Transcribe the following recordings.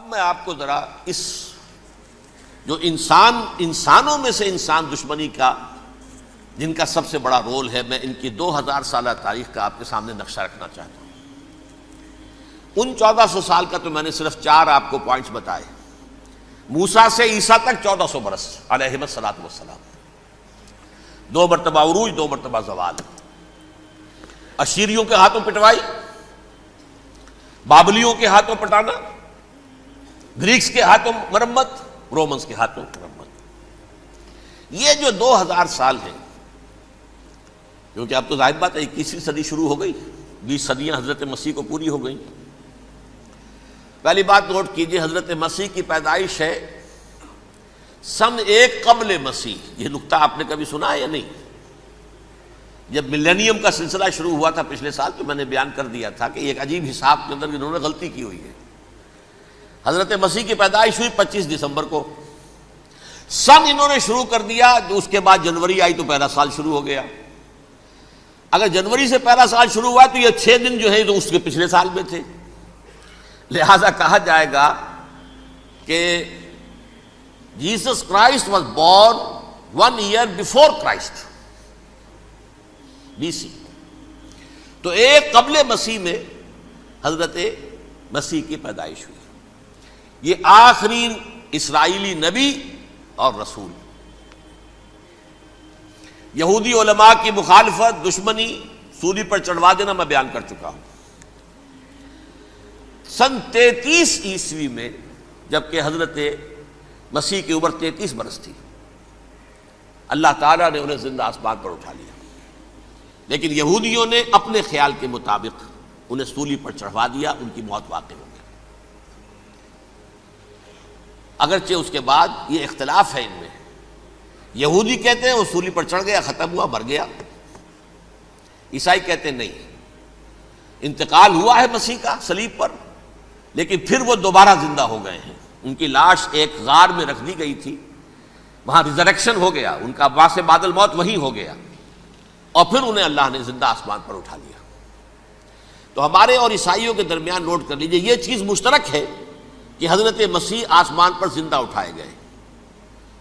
اب میں آپ کو ذرا اس جو انسانوں میں سے انسان دشمنی کا جن کا سب سے بڑا رول ہے، میں ان کی 2000 سالہ تاریخ کا آپ کے سامنے نقشہ رکھنا چاہتا ہوں۔ ان 1400 سال کا تو میں نے صرف 4 آپ کو پوائنٹس بتائے۔ موسیٰ سے عیسیٰ تک 1400 برس علیہ الصلوۃ والسلام، 2 مرتبہ عروج، 2 مرتبہ زوال، اشیریوں کے ہاتھوں پٹوائی، بابلیوں کے ہاتھوں پٹانا، گریکس کے ہاتھوں مرمت، رومنس کے ہاتھوں مرمت۔ یہ جو 2000 سال ہیں، کیونکہ اب تو ظاہر بات ہے 21ویں صدی شروع ہو گئی، 20 صدیاں حضرت مسیح کو پوری ہو گئیں۔ پہلی بات نوٹ کیجئے، حضرت مسیح کی پیدائش ہے سن 1 قبل مسیح۔ یہ نقطہ آپ نے کبھی سنا ہے یا نہیں؟ جب ملینیم کا سلسلہ شروع ہوا تھا پچھلے سال، تو میں نے بیان کر دیا تھا کہ ایک عجیب حساب کے اندر انہوں نے غلطی کی ہوئی ہے۔ حضرت مسیح کی پیدائش ہوئی 25 دسمبر کو، سن انہوں نے شروع کر دیا، جو اس کے بعد جنوری آئی تو پہلا سال شروع ہو گیا۔ اگر جنوری سے پہلا سال شروع ہوا تو یہ 6 دن جو ہیں تو اس کے پچھلے سال میں تھے، لہذا کہا جائے گا کہ Jesus Christ was born 1 year before Christ, BC۔ تو 1 قبل مسیح میں حضرت مسیح کی پیدائش ہوئی۔ یہ آخری اسرائیلی نبی اور رسول۔ یہودی علماء کی مخالفت، دشمنی، سولی پر چڑھوا دینا میں بیان کر چکا ہوں۔ سن 33 عیسوی میں، جبکہ حضرت مسیح کی عمر 33 برس تھی، اللہ تعالیٰ نے انہیں زندہ آسمان پر اٹھا لیا، لیکن یہودیوں نے اپنے خیال کے مطابق انہیں سولی پر چڑھوا دیا، ان کی موت واقع ہو گئی۔ اگرچہ اس کے بعد یہ اختلاف ہے ان میں، یہودی کہتے ہیں وہ سولی پر چڑھ گیا، ختم ہوا، مر گیا، عیسائی کہتے ہیں نہیں، انتقال ہوا ہے مسیح کا صلیب پر، لیکن پھر وہ دوبارہ زندہ ہو گئے ہیں۔ ان کی لاش ایک غار میں رکھ دی گئی تھی، وہاں ریزریکشن ہو گیا، ان کا باعث بعد الموت وہیں ہو گیا، اور پھر انہیں اللہ نے زندہ آسمان پر اٹھا لیا۔ تو ہمارے اور عیسائیوں کے درمیان نوٹ کر لیجئے، یہ چیز مشترک ہے کہ حضرت مسیح آسمان پر زندہ اٹھائے گئے۔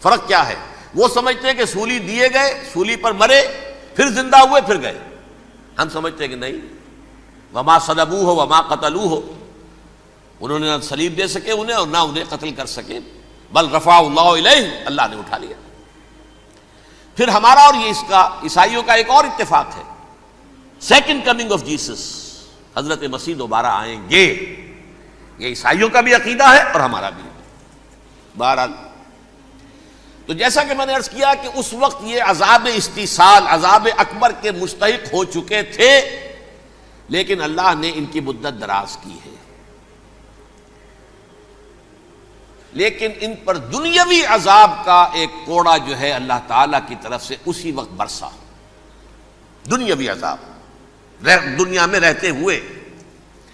فرق کیا ہے؟ وہ سمجھتے ہیں کہ سولی دیے گئے، سولی پر مرے، پھر زندہ ہوئے، پھر گئے۔ ہم سمجھتے ہیں کہ نہیں، وما صلبوہ وما قتلوہ، انہوں نے نہ صلیب دے سکے انہیں اور نہ انہیں قتل کر سکے، بل رفعہ اللہ الیہ، اللہ نے اٹھا لیا۔ پھر ہمارا اور یہ اس کا عیسائیوں کا ایک اور اتفاق ہے، سیکنڈ کمنگ آف جیسس، حضرت مسیح دوبارہ آئیں گے۔ یہ عیسائیوں کا بھی عقیدہ ہے اور ہمارا بھی۔ بہرحال تو جیسا کہ میں نے عرض کیا کہ اس وقت یہ عذاب استیصال، عذاب اکبر کے مستحق ہو چکے تھے، لیکن اللہ نے ان کی مدت دراز کی ہے، لیکن ان پر دنیاوی عذاب کا ایک کوڑا جو ہے اللہ تعالیٰ کی طرف سے اسی وقت برسا۔ دنیاوی عذاب دنیا میں رہتے ہوئے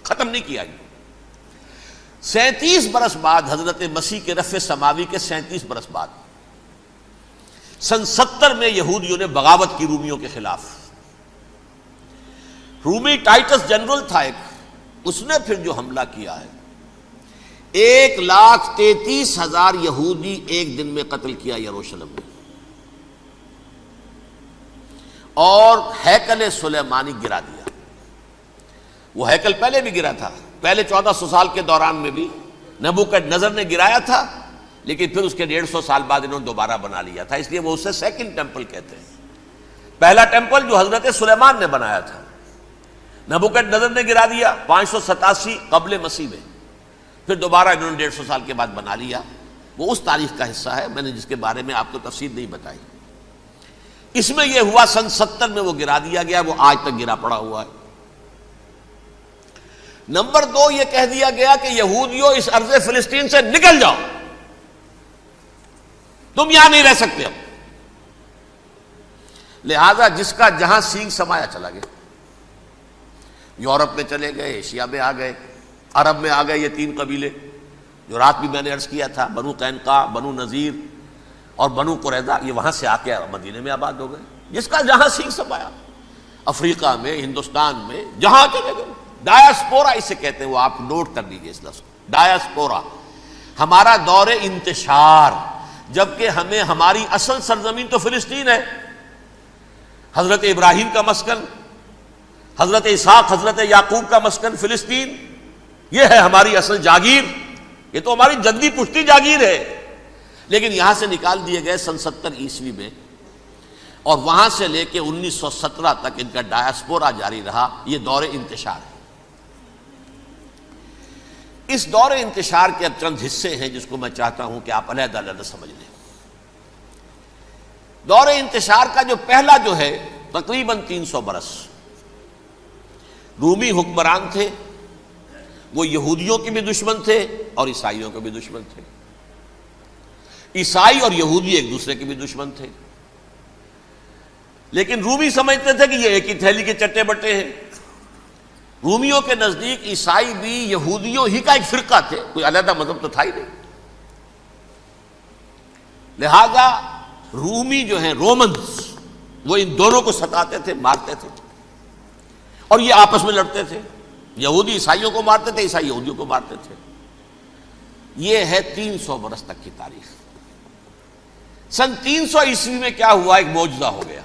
ختم نہیں کیا۔ 37 برس بعد، حضرت مسیح کے رفع سماوی کے 37 برس بعد، سن 70 میں یہودیوں نے بغاوت کی رومیوں کے خلاف۔ رومی ٹائٹس جنرل تھا ایک، اس نے پھر جو حملہ کیا ہے، 1,33,000 یہودی ایک دن میں قتل کیا یروشلم میں، اور ہیکل سلیمانی گرا دیا۔ وہ ہیکل پہلے بھی گرا تھا، پہلے 1400 سال کے دوران میں بھی نبوکڈنیزر نے گرایا تھا، لیکن پھر اس کے 150 سال بعد انہوں نے دوبارہ بنا لیا تھا، اس لیے وہ اسے سیکنڈ ٹیمپل کہتے ہیں۔ پہلا ٹیمپل جو حضرت سلیمان نے بنایا تھا، نبوکڈنیزر نے گرا دیا 587 قبل مسیح میں، پھر دوبارہ انہوں نے 150 سال کے بعد بنا لیا۔ وہ اس تاریخ کا حصہ ہے، میں نے جس کے بارے میں آپ کو تفصیل نہیں بتائی۔ اس میں یہ ہوا سن 70 میں وہ گرا دیا گیا، وہ آج تک گرا پڑا ہوا ہے۔ نمبر 2، یہ کہہ دیا گیا کہ یہودیوں اس ارض فلسطین سے نکل جاؤ، تم یہاں نہیں رہ سکتے اب۔ لہذا جس کا جہاں سینگ سمایا چلا گیا، یورپ میں چلے گئے، ایشیا میں آ گئے، عرب میں آ گئے، یہ 3 قبیلے جو رات بھی میں نے عرض کیا تھا، بنو قینقاع، بنو نذیر اور بنو قریظہ، یہ وہاں سے آ کے مدینے میں آباد ہو گئے۔ جس کا جہاں سینگ سمایا، افریقہ میں، ہندوستان میں، جہاں چلے گئے، ڈایاسپورا اسے کہتے ہیں، وہ آپ نوٹ کر لیجیے اس لفظ کو، ڈایاسپورا، ہمارا دور انتشار، جبکہ ہمیں ہماری اصل سرزمین تو فلسطین ہے، حضرت ابراہیم کا مسکن، حضرت اسحاق حضرت یعقوب کا مسکن فلسطین، یہ ہے ہماری اصل جاگیر، یہ تو ہماری جدی پشتی جاگیر ہے، لیکن یہاں سے نکال دیے گئے سن 70 عیسوی میں، اور وہاں سے لے کے 1917 تک ان کا ڈایاسپورا جاری رہا۔ یہ دور انتشار ہے۔ اس دور انتشار کے اب چند حصے ہیں جس کو میں چاہتا ہوں کہ آپ علیحدہ علیحدہ سمجھ لیں۔ دور انتشار کا جو پہلا جو ہے تقریباً 300 برس، رومی حکمران تھے، وہ یہودیوں کے بھی دشمن تھے اور عیسائیوں کے بھی دشمن تھے، عیسائی اور یہودی ایک دوسرے کے بھی دشمن تھے، لیکن رومی سمجھتے تھے کہ یہ ایک ہی تھیلی کے چٹے بٹے ہیں۔ رومیوں کے نزدیک عیسائی بھی یہودیوں ہی کا ایک فرقہ تھے، کوئی علیحدہ مذہب تو تھا ہی نہیں، لہذا رومی جو ہیں رومنز وہ ان دونوں کو ستاتے تھے، مارتے تھے، اور یہ آپس میں لڑتے تھے، یہودی عیسائیوں کو مارتے تھے، عیسائی یہودیوں کو مارتے تھے۔ یہ ہے 300 برس تک کی تاریخ۔ سن 300 عیسوی میں کیا ہوا؟ ایک معجزہ ہو گیا۔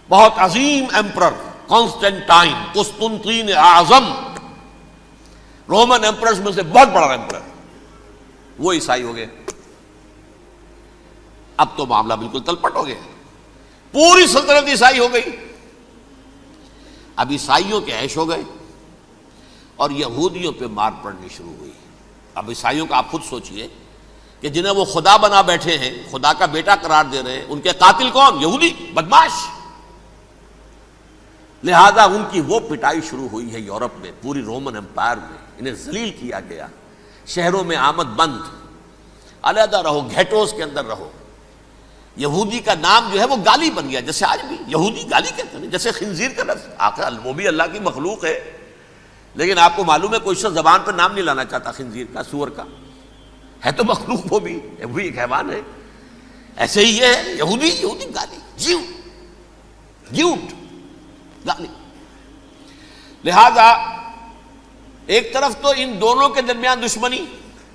بہت عظیم ایمپرر کانسٹینٹائن، قسطنطین اعظم، رومن ایمپررز میں سے بہت بڑا ایمپرر، وہ عیسائی ہو گئے۔ اب تو معاملہ بالکل تلپٹ ہو گیا، پوری سلطنت عیسائی ہو گئی۔ اب عیسائیوں کے عیش ہو گئے اور یہودیوں پہ مار پڑنی شروع ہوئی۔ اب عیسائیوں کا آپ خود سوچئے کہ جنہیں وہ خدا بنا بیٹھے ہیں، خدا کا بیٹا قرار دے رہے ہیں، ان کے قاتل کون؟ یہودی بدماش۔ لہذا ان کی وہ پٹائی شروع ہوئی ہے یورپ میں، پوری رومن امپائر میں، انہیں ذلیل کیا گیا، شہروں میں آمد بند، علیحدہ رہو، گھیٹوز کے اندر رہو۔ یہودی کا نام جو ہے وہ گالی بن گیا، جیسے آج بھی یہودی گالی کہتے ہیں، جیسے خنزیر کا لفظ، آخر وہ بھی اللہ کی مخلوق ہے، لیکن آپ کو معلوم ہے کوئی شخص زبان پر نام نہیں لانا چاہتا خنزیر کا، سور کا، ہے تو مخلوق، وہ بھی ایک حیوان ہے۔ ایسے ہی یہ ہے یہودی، یہودی گالی، جیوٹ گالی۔ لہذا ایک طرف تو ان دونوں کے درمیان دشمنی،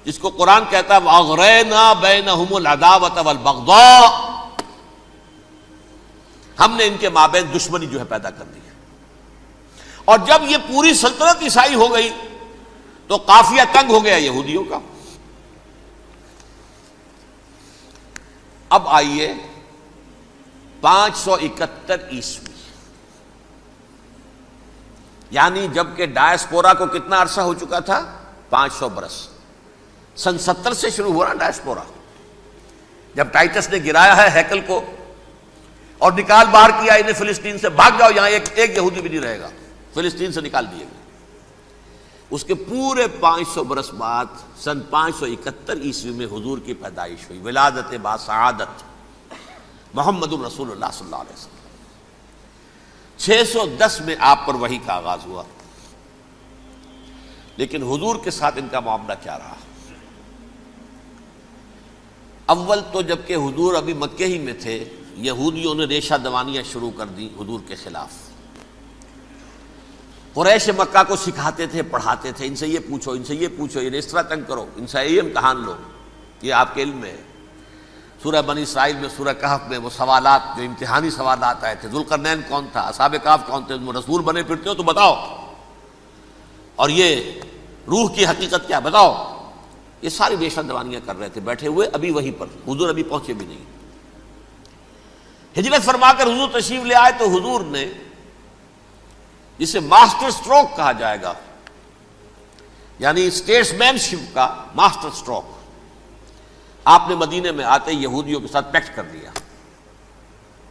جس کو قرآن کہتا ہے وَأَغْرَيْنَا بَيْنَهُمُ الْعَدَاوَةَ وَالْبَغْضَاءَ، ہم نے ان کے مابین دشمنی جو ہے پیدا کر دی ہے۔ اور جب یہ پوری سلطنت عیسائی ہو گئی تو قافیہ تنگ ہو گیا یہودیوں کا۔ اب آئیے 571 عیسوی، یعنی جب کہ ڈایاسپورا کو کتنا عرصہ ہو چکا تھا؟ 500 برس۔ سن 70 سے شروع ہوا ڈایاسپورا، جب ٹائٹس نے گرایا ہے ہیکل کو اور نکال باہر کیا انہیں فلسطین سے، بھاگ جاؤ، یہاں ایک یہودی بھی نہیں رہے گا، فلسطین سے نکال دیے گئے۔ اس کے پورے 500 برس بعد سن 571 عیسوی میں حضور کی پیدائش ہوئی، ولادت باسعادت محمد رسول اللہ صلی اللہ علیہ وسلم۔ 610 میں آپ پر وحی کا آغاز ہوا، لیکن حضور کے ساتھ ان کا معاملہ کیا رہا؟ اول تو جب کہ حضور ابھی مکے ہی میں تھے، یہودیوں نے ریشہ دوانیاں شروع کر دی حضور کے خلاف۔ قریش مکہ کو سکھاتے تھے، پڑھاتے تھے، ان سے یہ پوچھو، ان سے یہ پوچھو، انہیں اس طرح تنگ کرو، ان سے یہ امتحان لو، یہ آپ کے علم میں ہے۔ سورہ بنی اسرائیل میں، سورہ کہف میں وہ سوالات جو امتحانی سوالات آئے تھے، ذوالقرنین کون تھا، اصحاب کہف کون تھے، تم رسول بنے پھرتے ہو تو بتاؤ، اور یہ روح کی حقیقت کیا بتاؤ، یہ ساری ریشہ دوانیاں کر رہے تھے بیٹھے ہوئے ابھی وہیں پر، حضور ابھی پہنچے بھی نہیں۔ ہجرت فرما کر حضور تشریف لے آئے تو حضور نے، جسے ماسٹر سٹروک کہا جائے گا، یعنی اسٹیٹس مین شپ کا ماسٹر سٹروک، آپ نے مدینے میں آتے یہودیوں کے ساتھ پیکٹ کر دیا،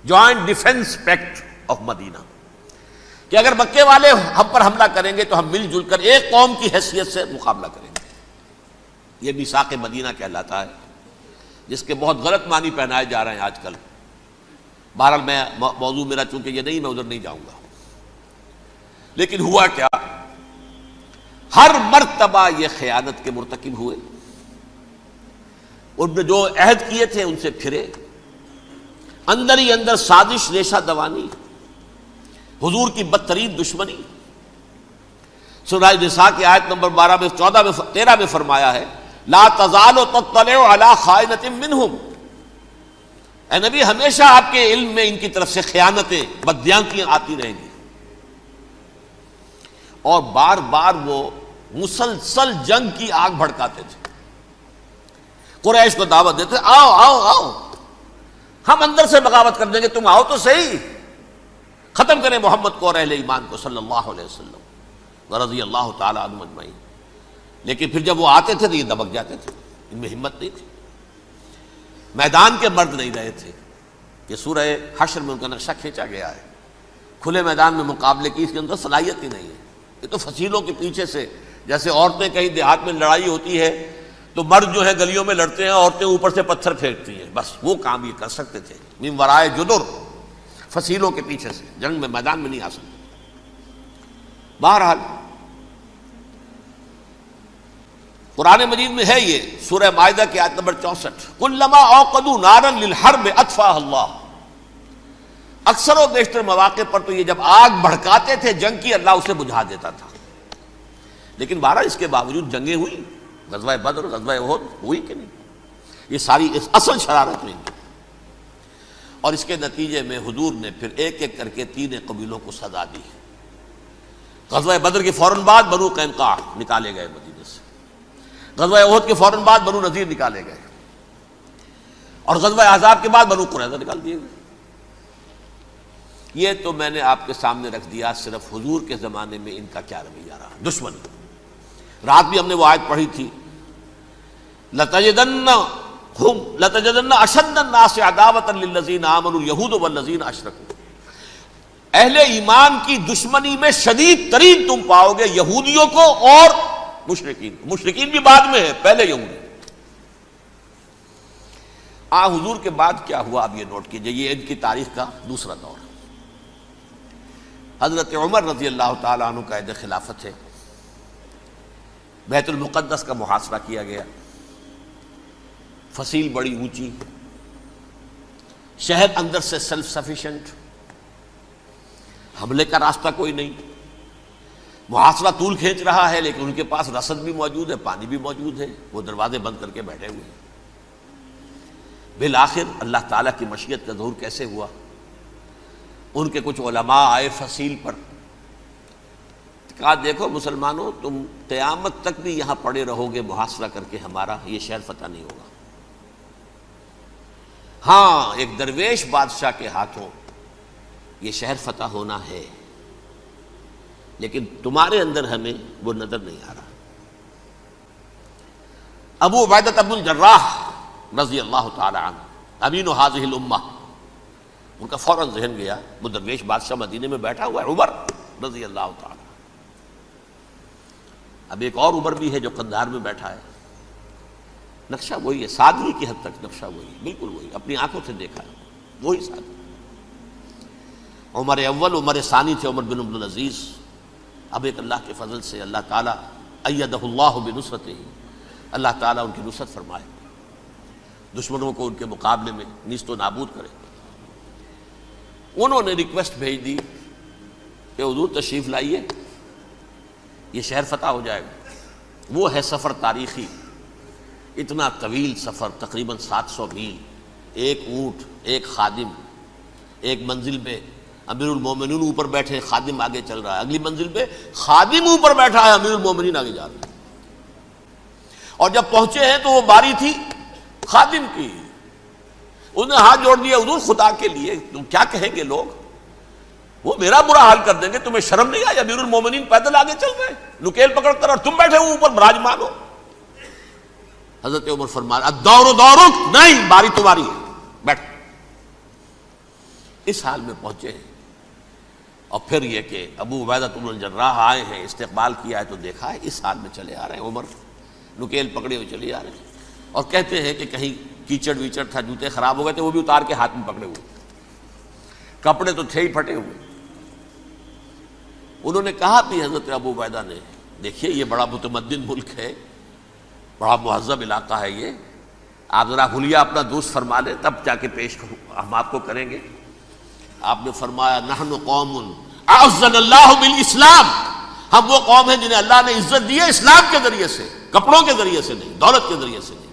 جوائنٹ ڈیفنس پیکٹ آف مدینہ، کہ اگر مکے والے ہم پر حملہ کریں گے تو ہم مل جل کر ایک قوم کی حیثیت سے مقابلہ کریں گے۔ یہ میثاق مدینہ کہلاتا ہے، جس کے بہت غلط معنی پہنائے جا رہے ہیں آج کل۔ بہرحال میں موضوع میرا چونکہ یہ نہیں، میں ادھر نہیں جاؤں گا، لیکن ہوا کیا؟ ہر مرتبہ یہ خیانت کے مرتکب ہوئے، ان نے جو عہد کیے تھے ان سے پھرے، اندر ہی اندر سازش، ریشہ دوانی، حضور کی بدترین دشمنی۔ سورہ نساء کی آیت نمبر 12 میں 14 میں 13 میں فرمایا ہے لا تزال تطلع علی خائنۃ منہم، اے نبی ہمیشہ آپ کے علم میں ان کی طرف سے خیانتیں، بددیانتیاں آتی رہیں گی. اور بار بار وہ مسلسل جنگ کی آگ بھڑکاتے تھے. قریش کو دعوت دیتے، آؤ آؤ آؤ ہم اندر سے بغاوت کر دیں گے، تم آؤ تو صحیح، ختم کریں محمد کو اور اہل ایمان کو صلی اللہ علیہ وسلم ورضی اللہ تعالی عنہم اجمعین. لیکن پھر جب وہ آتے تھے تو یہ دبک جاتے تھے، ان میں ہمت نہیں تھی، میدان کے مرد نہیں رہے تھے. یہ سورہ حشر میں ان کا نقشہ کھینچا گیا ہے. کھلے میدان میں مقابلے کی اس کے اندر صلاحیت ہی نہیں ہے. یہ تو فصیلوں کے پیچھے سے، جیسے عورتیں کہیں دیہات میں لڑائی ہوتی ہے تو مرد جو ہے گلیوں میں لڑتے ہیں، عورتیں اوپر سے پتھر پھینکتی ہیں، بس وہ کام یہ کر سکتے تھے. من ورائے جدر، فصیلوں کے پیچھے سے، جنگ میں میدان میں نہیں آ سکتے. بہرحال قرآن مجید میں ہے یہ سورہ مائدہ کی آیت نمبر 64، کلما اوقدوا نارا للحرب اطفاها اللہ. اکثر و بیشتر مواقع پر تو یہ جب آگ بھڑکاتے تھے جنگ کی، اللہ اسے بجھا دیتا تھا. لیکن بہرحال اس کے باوجود جنگیں ہوئی، غزوہ بدر، غزوہ احد ہوئی کہ نہیں. یہ ساری اصل شرارت ہوئی. اور اس کے نتیجے میں حضور نے پھر ایک ایک کر کے 3 قبیلوں کو سزا دی. غزوہ بدر کے فوراً بعد بنو قینقاع نکالے گئے مدینے سے، غزوہ احد کے فوراً بعد بنو نذیر نکالے گئے، اور غزوہ احزاب کے بعد بنو قریظہ نکال دیے گئے. یہ تو میں نے آپ کے سامنے رکھ دیا صرف حضور کے زمانے میں ان کا کیا رویہ رہا. دشمنی، رات بھی ہم نے وہ آیت پڑھی تھی، لَتَجِدَنَّ أَشَدَّ النَّاسِ عَدَاوَةً لِلَّذِينَ آمَنُوا الْيَهُودُ وَالَّذِينَ أَشْرَكُوا. اہل ایمان کی دشمنی میں شدید ترین تم پاؤ گے یہودیوں کو اور مشرکین. مشرکین بھی بعد میں ہے، پہلے یہودی. حضور کے بعد کیا ہوا اب یہ نوٹ کیجئے، یہ ان کی تاریخ کا دوسرا دور. حضرت عمر رضی اللہ تعالیٰ عنہ کا عہد خلافت ہے. بیت المقدس کا محاصرہ کیا گیا، فصیل بڑی اونچی، شہر اندر سے سیلف سفیشینٹ، حملے کا راستہ کوئی نہیں، محاصرہ طول کھینچ رہا ہے، لیکن ان کے پاس رسد بھی موجود ہے، پانی بھی موجود ہے، وہ دروازے بند کر کے بیٹھے ہوئے ہیں. بالآخر اللہ تعالیٰ کی مشیت کا ظہور کیسے ہوا؟ ان کے کچھ علماء آئے فصیل پر، کہا دیکھو مسلمانوں، تم قیامت تک بھی یہاں پڑے رہو گے محاصرہ کر کے، ہمارا یہ شہر فتح نہیں ہوگا. ہاں ایک درویش بادشاہ کے ہاتھوں یہ شہر فتح ہونا ہے، لیکن تمہارے اندر ہمیں وہ نظر نہیں آ رہا. ابو عبیدہ بن الجراح رضی اللہ تعالی عنہ، امین هذه الامہ، ان کا فوراً ذہن گیا وہ درویش بادشاہ مدینے میں بیٹھا ہوا ہے عمر رضی اللہ تعالی. اب ایک اور عمر بھی ہے جو قندھار میں بیٹھا ہے. نقشہ وہی ہے، سادگی کی حد تک نقشہ وہی، بالکل وہی، اپنی آنکھوں سے دیکھا ہے وہی سادگی. عمر اول، عمر ثانی تھے عمر بن عبدالعزیز. اب ایک اللہ کے فضل سے اللہ تعالیٰ ایدہ اللہ بنصرتہ، اللہ تعالیٰ ان کی نصرت فرمائے، دشمنوں کو ان کے مقابلے میں نیست و نابود کرے. انہوں نے ریکویسٹ بھیج دی کہ حضور تشریف لائیے، یہ شہر فتح ہو جائے گا. وہ ہے سفر تاریخی، اتنا طویل سفر، تقریباً 700 میل، ایک اونٹ، ایک خادم، ایک منزل پہ امیر المومنین اوپر بیٹھے، خادم آگے چل رہا ہے، اگلی منزل پہ خادم اوپر بیٹھا ہے، امیر المومنین آگے جا رہے ہیں. اور جب پہنچے ہیں تو وہ باری تھی خادم کی. انہوں نے ہاتھ جوڑ دیا، حضور خدا کے لیے تم کیا کہیں گے لوگ، وہ میرا برا حال کر دیں گے، تمہیں شرم نہیں آئی؟ امیر المومنین پیدل آگے چل رہے ہیں نکیل پکڑ کر، اور تم بیٹھے ہو اوپر براجمان ہو. حضرت عمر فرمایا الدور دورک، نہیں باری تمہاری ہے، بیٹھ. اس حال میں پہنچے ہیں. اور پھر یہ کہ ابو عبیدہ بن الجراح آئے ہیں، استقبال کیا ہے تو دیکھا ہے اس حال میں چلے آ رہے ہیں. عمر نکیل پکڑے ہوئے چلے آ رہے ہیں، اور کہتے ہیں کہ کہیں کیچڑ ویچڑ تھا، جوتے خراب ہو گئے تھے، وہ بھی اتار کے ہاتھ میں پکڑے ہوئے، کپڑے تو تھے ہی پھٹے ہوئے. انہوں نے کہا بھی حضرت ابو عبیدہ نے، دیکھیے یہ بڑا متمدن ملک ہے، بڑا مہذب علاقہ ہے، یہ آپ ذرا حلیہ اپنا دوست فرما لیں تب جا کے پیش ہم آپ کو کریں گے. آپ نے فرمایا نحن قوم اعزنا اللہ بالاسلام، ہم وہ قوم ہیں جنہیں اللہ نے عزت دی ہے اسلام کے ذریعے سے. کپڑوں کے ذریعے سے نہیں، دولت کے ذریعے سے نہیں۔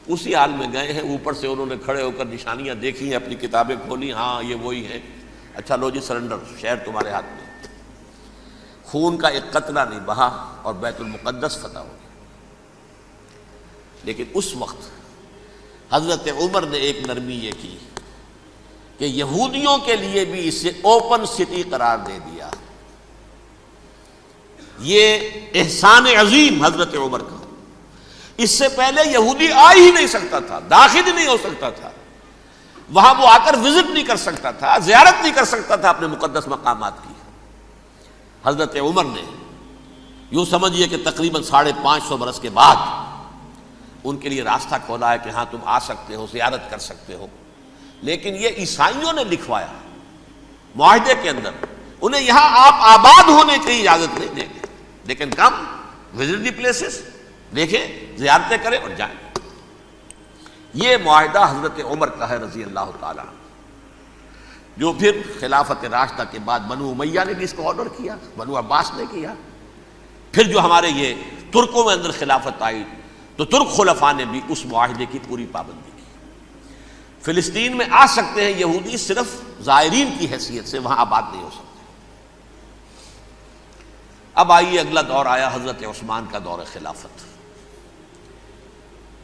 اسی حال میں گئے ہیں، اوپر سے انہوں نے کھڑے ہو کر نشانیاں دیکھی ہیں، اپنی کتابیں کھولی، ہاں یہ وہی ہیں، اچھا لو جی سرنڈر، شہر تمہارے ہاتھ میں۔ خون کا ایک قطرہ نہیں بہا اور بیت المقدس فتح ہو گیا۔ لیکن اس وقت حضرت عمر نے ایک نرمی یہ کی کہ یہودیوں کے لیے بھی اسے اوپن سٹی قرار دے دیا۔ یہ احسان عظیم حضرت عمر کا، اس سے پہلے یہودی آ ہی نہیں سکتا تھا، داخل ہی نہیں ہو سکتا تھا، وہاں وہ آ کر وزٹ نہیں کر سکتا تھا، زیارت نہیں کر سکتا تھا اپنے مقدس مقامات کی۔ حضرت عمر نے یوں سمجھیے کہ تقریباً 550 برس کے بعد ان کے لیے راستہ کھولا ہے کہ ہاں تم آ سکتے ہو، زیارت کر سکتے ہو۔ لیکن یہ عیسائیوں نے لکھوایا معاہدے کے اندر، انہیں یہاں آپ آباد ہونے کی اجازت نہیں دیں گے، لیکن کم وزٹ دی پلیسز، دیکھیں زیارتیں کریں اور جائیں۔ یہ معاہدہ حضرت عمر کا ہے رضی اللہ تعالیٰ، جو پھر خلافت راشدہ کے بعد بنو امیہ نے بھی اس کو آرڈر کیا، بنو عباس نے کیا، پھر جو ہمارے یہ ترکوں میں اندر خلافت آئی تو ترک خلفاء نے بھی اس معاہدے کی پوری پابندی کی۔ فلسطین میں آ سکتے ہیں یہودی صرف زائرین کی حیثیت سے، وہاں آباد نہیں ہو سکتے۔ اب آئیے اگلا دور آیا حضرت عثمان کا دور خلافت۔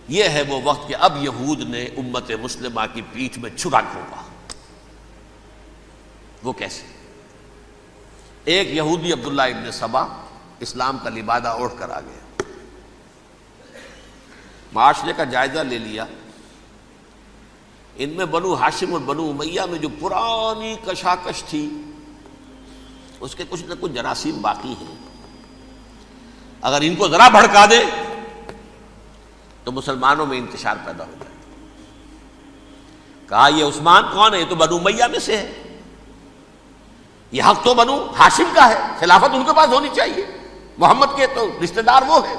یہ ہے وہ وقت کہ اب یہود نے امت مسلمہ کی پیٹھ میں چھرا گھونپا۔ وہ کیسے؟ ایک یہودی عبداللہ ابن سبا اسلام کا لبادہ اوڑھ کر آ گیا، معاشرے کا جائزہ لے لیا، ان میں بنو ہاشم اور بنو امیہ میں جو پرانی کشاکش تھی اس کے کچھ نہ کچھ جراثیم باقی ہیں، اگر ان کو ذرا بھڑکا دے تو مسلمانوں میں انتشار پیدا ہو جائے۔ کہا یہ عثمان کون ہے؟ یہ تو بنو امیہ میں سے ہے، یہ حق تو بنو ہاشم کا ہے، خلافت ان کے پاس ہونی چاہیے، محمد کے تو رشتہ دار وہ ہے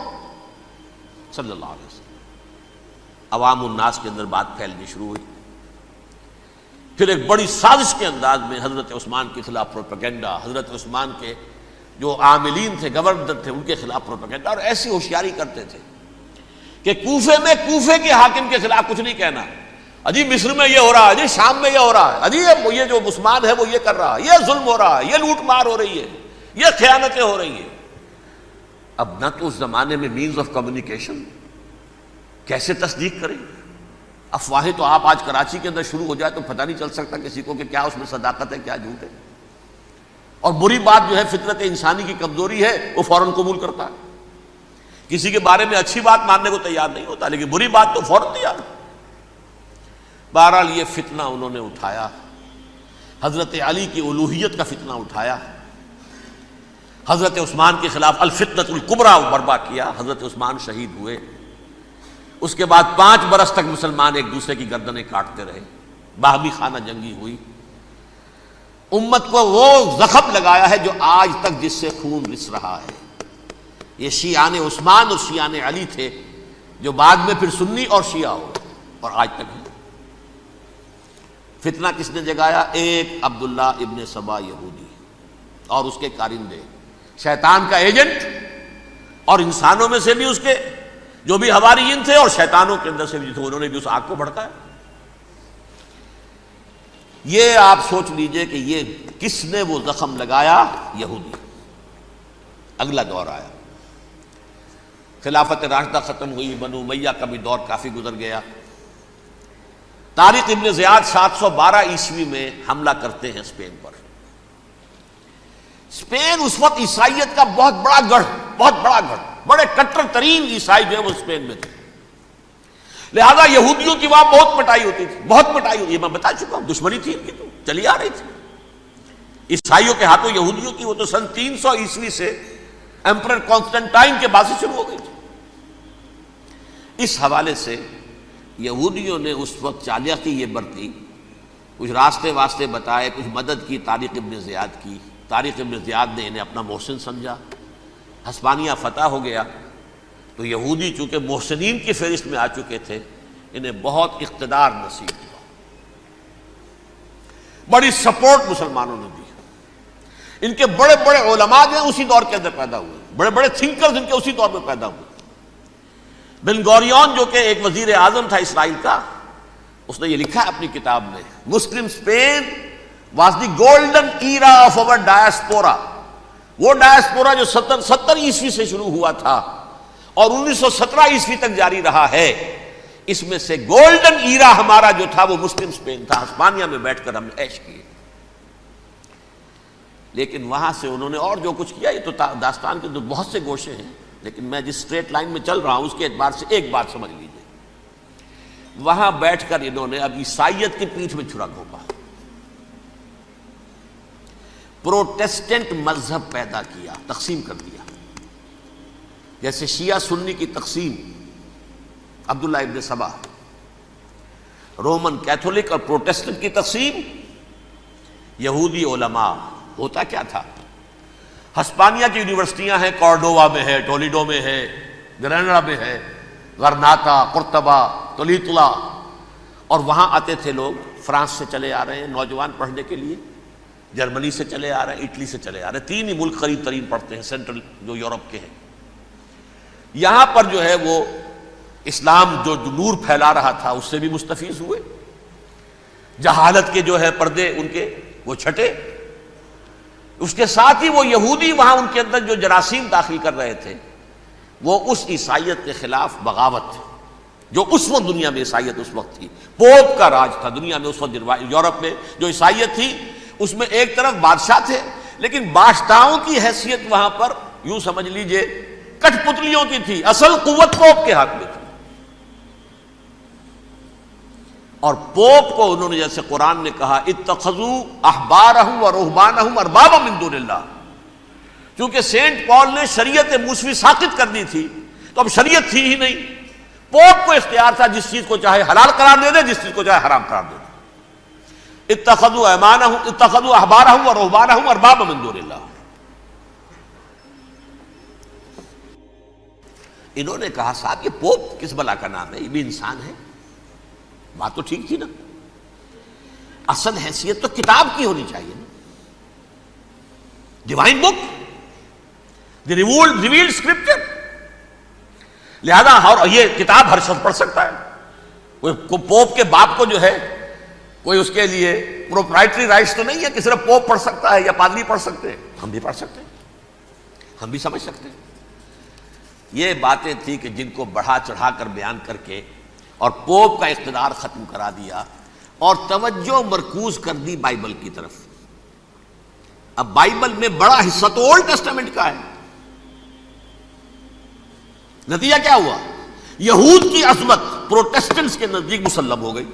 صلی اللہ علیہ وسلم۔ عوام الناس کے اندر بات پھیلنی شروع ہوئی، پھر ایک بڑی سازش کے انداز میں حضرت عثمان کے خلاف پروپیگنڈا، حضرت عثمان کے جو عاملین تھے، گورنر تھے، ان کے خلاف پروپیگنڈا، اور ایسی ہوشیاری کرتے تھے کہ کوفے میں کوفے کے حاکم کے خلاف کچھ نہیں کہنا، اجی مصر میں یہ ہو رہا ہے، اجی شام میں یہ ہو رہا ہے، اجی یہ جو عثمان ہے وہ یہ کر رہا ہے، یہ ظلم ہو رہا ہے، یہ لوٹ مار ہو رہی ہے، یہ خیانتیں ہو رہی ہیں۔ اب نہ تو اس زمانے میں مینز آف کمیونیکیشن، کیسے تصدیق کریں؟ افواہیں تو آپ آج کراچی کے اندر شروع ہو جائے تو پتہ نہیں چل سکتا کسی کو کہ کیا اس میں صداقت ہے کیا جھوٹ ہے، اور بری بات جو ہے فطرت انسانی کی کمزوری ہے وہ فوراً قبول کرتا ہے، کسی کے بارے میں اچھی بات ماننے کو تیار نہیں ہوتا لیکن بری بات تو فوراً تیار۔ بہرحال یہ فتنہ انہوں نے اٹھایا، حضرت علی کی الوہیت کا فتنہ اٹھایا، حضرت عثمان کے خلاف الفتنۃ الکبریٰ برپا کیا، حضرت عثمان شہید ہوئے۔ اس کے بعد 5 برس تک مسلمان ایک دوسرے کی گردنیں کاٹتے رہے، باہمی خانہ جنگی ہوئی، امت کو وہ زخم لگایا ہے جو آج تک جس سے خون رس رہا ہے۔ یہ شیعان عثمان اور شیعان علی تھے جو بعد میں پھر سنی اور شیعہ ہو اور آج تک ہے۔ فتنہ کس نے جگایا؟ ایک عبداللہ ابن سبا یہودی اور اس کے کارندے، شیطان کا ایجنٹ، اور انسانوں میں سے بھی اس کے جو بھی حواریین تھے اور شیطانوں کے اندر سے بھی تھے، انہوں نے بھی اس آگ کو بھڑکایا۔ یہ آپ سوچ لیجئے کہ یہ کس نے وہ زخم لگایا؟ یہودی۔ اگلا دور آیا، خلافت راشدہ ختم ہوئی، بنو امیہ کا بھی دور کافی گزر گیا۔ طارق ابن زیاد 712 عیسوی میں حملہ کرتے ہیں اسپین پر۔ اسپین اس وقت عیسائیت کا بہت بڑا گڑھ، بہت بڑا گڑھ، بڑے کٹر ترین عیسائی جو ہے وہ اسپین میں تھے، لہذا یہودیوں کی وہاں بہت پٹائی ہوتی تھی، بہت پٹائی ہوتی ہے، میں بتا چکا ہوں، دشمنی تھی ان کی تو چلی آ رہی تھی عیسائیوں کے ہاتھوں یہودیوں کی، وہ تو سن 300 عیسوی سے ایمپرر کانسٹنٹائن کے بعد سے شروع ہو گئی تھی۔ اس حوالے سے یہودیوں نے اس وقت چالاکی یہ برتی، کچھ راستے واسطے بتائے، کچھ مدد کی طارق ابن زیاد کی۔ طارق ابن زیاد نے انہیں اپنا محسن سمجھا، ہسپانیہ فتح ہو گیا تو یہودی چونکہ محسنین کی فہرست میں آ چکے تھے، انہیں بہت اقتدار نصیب ہوا، بڑی سپورٹ مسلمانوں نے دی۔ ان کے بڑے بڑے علماء جو ہیں اسی دور کے اندر پیدا ہوئے، بڑے بڑے تھنکرز ان کے اسی دور میں پیدا ہوئے۔ بن گوریون جو کہ ایک وزیر اعظم تھا اسرائیل کا، اس نے یہ لکھا ہے اپنی کتاب میں، Muslim Spain was the golden era of our diaspora. وہ ڈائسپورا جو 70 عیسوی سے شروع ہوا تھا اور 1917 عیسوی تک جاری رہا ہے، اس میں سے گولڈن ایرا ہمارا جو تھا وہ مسلم اسپین تھا. ہسپانیہ میں بیٹھ کر ہم نے عیش کیے. لیکن وہاں سے انہوں نے اور جو کچھ کیا، یہ تو داستان کے بہت سے گوشے ہیں، لیکن میں جس اسٹریٹ لائن میں چل رہا ہوں اس کے اعتبار سے ایک بات سمجھ لیجیے. وہاں بیٹھ کر انہوں نے اب عیسائیت کی پیٹھ میں چھرا گھونپا، پروٹیسٹنٹ مذہب پیدا کیا، تقسیم کر دیا. جیسے شیعہ سنی کی تقسیم، عبداللہ ابن سبا. رومن کیتھولک اور پروٹیسٹنٹ کی تقسیم، یہودی علماء. ہوتا کیا تھا؟ ہسپانیہ کی یونیورسٹیاں ہیں، کارڈووا میں ہے، ٹولیڈو میں ہے، گریناڈا میں ہے، غرناطہ، قرطبہ، تولیتلا، اور وہاں آتے تھے لوگ. فرانس سے چلے آ رہے ہیں نوجوان پڑھنے کے لیے، جرمنی سے چلے آ رہے ہیں، اٹلی سے چلے آ رہے ہیں. 3 ہی ملک قریب ترین پڑھتے ہیں سینٹرل جو یورپ کے ہیں. یہاں پر جو ہے وہ اسلام جو نور پھیلا رہا تھا اس سے بھی مستفیض ہوئے. جہالت کے جو ہے پردے ان کے وہ چھٹے. اس کے ساتھ ہی وہ یہودی وہاں ان کے اندر جو جراثیم داخل کر رہے تھے، وہ اس عیسائیت کے خلاف بغاوت، جو اس وقت دنیا میں عیسائیت اس وقت تھی. پوپ کا راج تھا دنیا میں اس وقت. یورپ میں جو عیسائیت تھی اس میں ایک طرف بادشاہ تھے، لیکن بادشاہوں کی حیثیت وہاں پر یوں سمجھ لیجئے کٹ پتلیوں کی تھی. اصل قوت پوپ کے ہاتھ میں تھی. اور پوپ کو انہوں نے، جیسے قرآن نے کہا، اتخذوا احبارهم ورهبانهم اربابا من دون اللہ. چونکہ سینٹ پال نے شریعت موسوی ساقط کر دی تھی تو اب شریعت تھی ہی نہیں. پوپ کو اختیار تھا جس چیز کو چاہے حلال قرار دے دے، جس چیز کو چاہے حرام قرار دے دے. اتخذوا احبارهم ورهبانهم اربابا من دون اللہ. انہوں نے کہا صاحب یہ پوپ کس بلا کا نام ہے، یہ بھی انسان ہے. بات تو ٹھیک تھی نا. اصل حیثیت تو کتاب کی ہونی چاہیے نا، ڈیوائن بک، دی ریویلڈ اسکرپچر. لہذا اور یہ کتاب ہر شخص پڑھ سکتا ہے. کوئی پوپ کے باپ کو جو ہے کوئی اس کے لیے پروپرائٹری رائٹس تو نہیں ہے کہ صرف پوپ پڑھ سکتا ہے یا پادری پڑھ سکتے ہیں. ہم بھی پڑھ سکتے ہیں، ہم بھی سمجھ سکتے ہیں. یہ باتیں تھیں کہ جن کو بڑھا چڑھا کر بیان کر کے اور پوپ کا اقتدار ختم کرا دیا اور توجہ مرکوز کر دی بائبل کی طرف. اب بائبل میں بڑا حصہ تو اولڈ ٹیسٹامنٹ کا ہے. نتیجہ کیا ہوا؟ یہود کی عظمت پروٹیسٹنٹس کے نزدیک مسلم ہو گئی.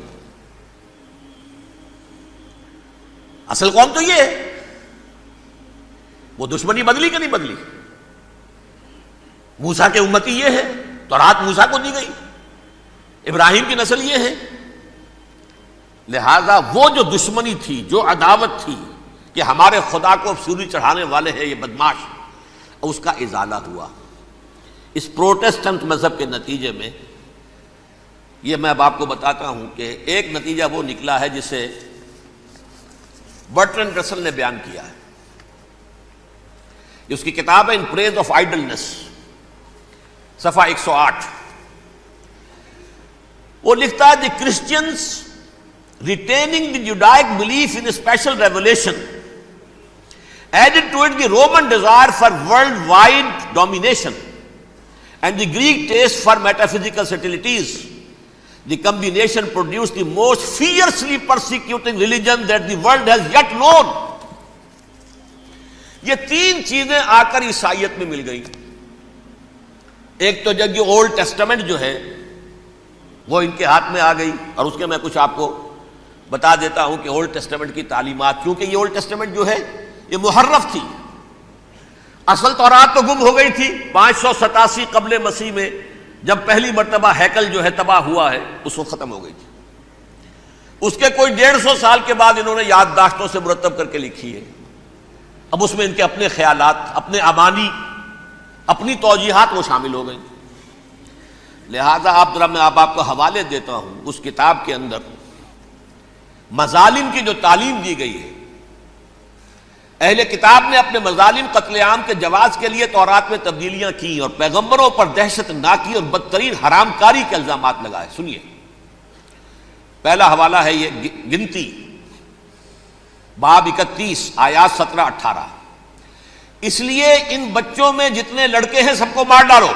اصل قوم تو یہ ہے. وہ دشمنی بدلی کہ نہیں بدلی؟ موسیٰ کے امتی یہ ہے، تورات موسیٰ کو دی گئی، ابراہیم کی نسل یہ ہے. لہذا وہ جو دشمنی تھی، جو عداوت تھی کہ ہمارے خدا کو سولی چڑھانے والے ہیں یہ بدماش، اس کا ازالہ ہوا. اس پروٹیسٹنٹ مذہب کے نتیجے میں یہ میں اب آپ کو بتاتا ہوں کہ ایک نتیجہ وہ نکلا ہے جسے برٹرنڈ رسل نے بیان کیا ہے. اس کی کتاب ہے ان پریز آف آئیڈلنس، صفحہ 108. وہ لکھتا ہے the Christians retaining the Judaic belief in special revelation added to it the Roman desire for worldwide domination and the Greek taste for metaphysical subtleties. The combination produced the most fiercely persecuting religion that the world has yet known. یہ 3 چیزیں آ کر عیسائیت میں مل گئی. ایک تو جب یہ اولڈ ٹیسٹمنٹ جو ہے وہ ان کے ہاتھ میں آ گئی، اور اس کے میں کچھ آپ کو بتا دیتا ہوں کہ اولڈ ٹیسٹمنٹ کی تعلیمات، کیونکہ یہ اولڈ ٹیسٹمنٹ جو ہے یہ محرف تھی. اصل تورات تو گم ہو گئی تھی 587 قبل مسیح میں، جب پہلی مرتبہ ہیکل جو ہے تباہ ہوا ہے، اس وقت ختم ہو گئی تھی. اس کے کوئی 150 سال کے بعد انہوں نے یادداشتوں سے مرتب کر کے لکھی ہے. اب اس میں ان کے اپنے خیالات، اپنے امانی، اپنی توجیحات وہ شامل ہو گئی. لہذا آپ ذرا میں آپ کو حوالے دیتا ہوں. اس کتاب کے اندر مظالم کی جو تعلیم دی گئی ہے، اہل کتاب نے اپنے مظالم قتل عام کے جواز کے لیے تورات میں تبدیلیاں کی اور پیغمبروں پر دہشت ناکی اور بدترین حرام کاری کے الزامات لگائے. سنیے، پہلا حوالہ ہے یہ گنتی باب 31 آیات 17-18. اس لیے ان بچوں میں جتنے لڑکے ہیں سب کو مار ڈالو،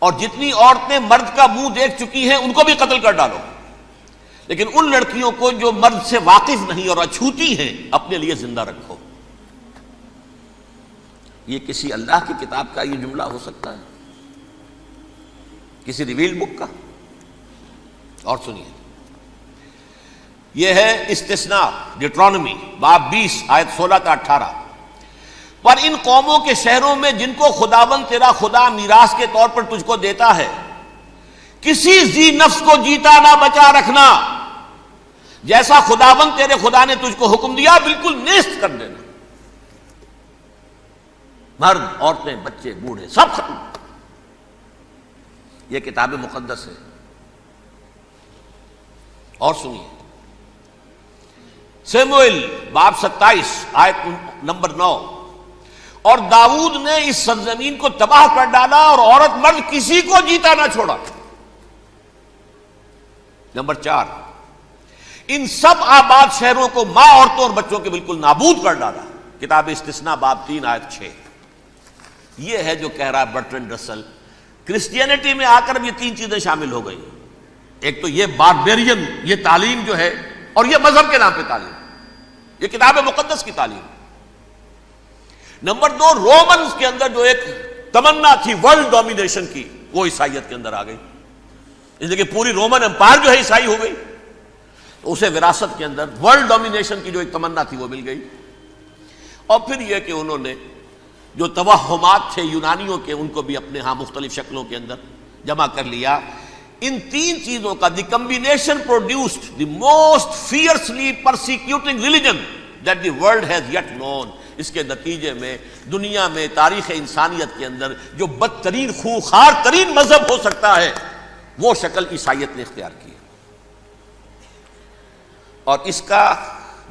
اور جتنی عورتیں مرد کا منہ دیکھ چکی ہیں ان کو بھی قتل کر ڈالو، لیکن ان لڑکیوں کو جو مرد سے واقف نہیں اور اچھوتی ہیں اپنے لیے زندہ رکھو. یہ کسی اللہ کی کتاب کا یہ جملہ ہو سکتا ہے؟ کسی ریویل بک کا؟ اور سنیے، یہ ہے استثناء ڈیٹرانومی باب 20 آیت 16-18. پر ان قوموں کے شہروں میں جن کو خداوند تیرا خدا میراث کے طور پر تجھ کو دیتا ہے، کسی ذی نفس کو جیتا نہ بچا رکھنا، جیسا خداوند تیرے خدا نے تجھ کو حکم دیا بالکل نیست کر دینا. مرد، عورتیں، بچے، بوڑھے سب ختم. یہ کتاب مقدس ہے. اور سنیے، سیموئیل باب 27 آیت نمبر 9. اور داؤد نے اس سرزمین کو تباہ کر ڈالا اور عورت مرد کسی کو جیتا نہ چھوڑا. نمبر 4، ان سب آباد شہروں کو ماں، عورتوں اور بچوں کے بالکل نابود کر ڈالا. کتاب استثناء باب 3 آیت 6. یہ ہے جو کہہ رہا ہے برٹرنڈ رسل، کرسچینٹی میں آ کر اب یہ تین چیزیں شامل ہو گئی. ایک تو یہ باربیرین یہ تعلیم جو ہے، اور یہ مذہب کے نام پہ تعلیم، یہ کتاب مقدس کی تعلیم. نمبر 2، رومنز کے اندر جو ایک تمنا تھی ورلڈ ڈومینیشن کی، وہ عیسائیت کے اندر آ گئی. اس لیے کہ پوری رومن امپائر جو ہے عیسائی ہو گئی، تو اسے وراثت کے اندر ورلڈ ڈومینیشن کی جو ایک تمنا تھی وہ مل گئی. اور پھر یہ کہ انہوں نے جو توہمات تھے یونانیوں کے، ان کو بھی اپنے ہاں مختلف شکلوں کے اندر جمع کر لیا. ان تین چیزوں کا the combination produced the most fiercely persecuting religion that the world has yet known. اس کے نتیجے میں دنیا میں تاریخ انسانیت کے اندر جو بدترین خونخوار ترین مذہب ہو سکتا ہے وہ شکل عیسائیت نے اختیار کی. اور اس کا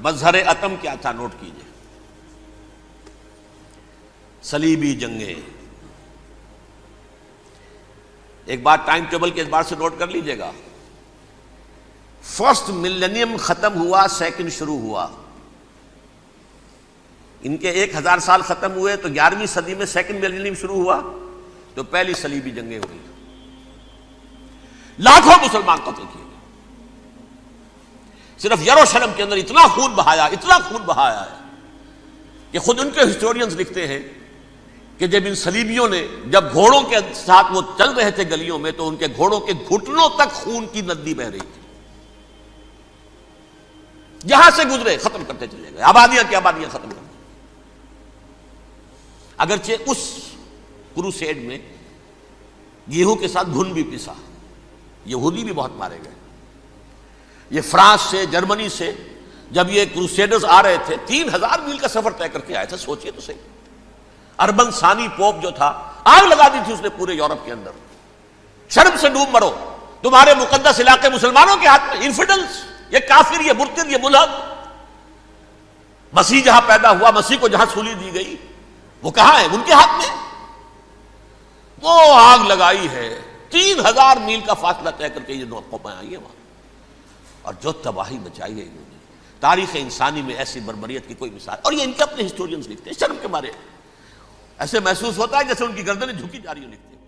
مظہر عتم کیا تھا؟ نوٹ کیجئے، صلیبی جنگیں. ایک بات ٹائم ٹیبل کے اعتبار سے نوٹ کر لیجئے گا. فرسٹ ملینیم ختم ہوا، سیکنڈ شروع ہوا. ان کے 1000 سال ختم ہوئے تو 11ویں صدی میں سیکنڈ ملینیم شروع ہوا، تو پہلی صلیبی جنگیں ہوئی. لاکھوں مسلمان قتل کیے گئے. صرف یروشلم کے اندر اتنا خون بہایا ہے کہ خود ان کے ہسٹورینز لکھتے ہیں کہ جب ان صلیبیوں نے جب گھوڑوں کے ساتھ وہ چل رہے تھے گلیوں میں، تو ان کے گھوڑوں کے گھٹنوں تک خون کی ندی بہ رہی تھی. جہاں سے گزرے ختم کرتے چلے گئے، آبادیاں کی آبادیاں ختم کر دی. اگرچہ اس کروسیڈ میں گیہوں کے ساتھ گھن بھی پسا، یہودی بھی بہت مارے گئے. یہ فرانس سے، جرمنی سے جب یہ کروسیڈرز آ رہے تھے، 3000 میل کا سفر طے کر کے آئے تھے. سوچئے تو صحیح. اربن ثانی پوپ جو تھا، آگ لگا دی تھی اس نے پورے یورپ کے اندر. شرم سے ڈوب مرو، تمہارے مقدس علاقے مسلمانوں کے ہاتھ میں. انفیڈلز، یہ کافر، یہ مرتد، یہ ملحد. مسیح جہاں پیدا ہوا، مسیح کو جہاں سولی دی گئی، وہ کہاں ہے؟ ان کے ہاتھ میں. وہ آگ لگائی ہے، 3000 میل کا فاصلہ طے کر کے یہ قومیں آئی ہیں وہاں. اور جو تباہی مچائی ہے انہوں نے، تاریخ انسانی میں ایسی بربریت کی کوئی مثال. اور یہ ان کے اپنے ہسٹورینز لکھتے ہیں. شرم کے مارے ایسے محسوس ہوتا ہے جیسے ان کی گردنیں جھکی جا رہی ہوں. لکھتے ہیں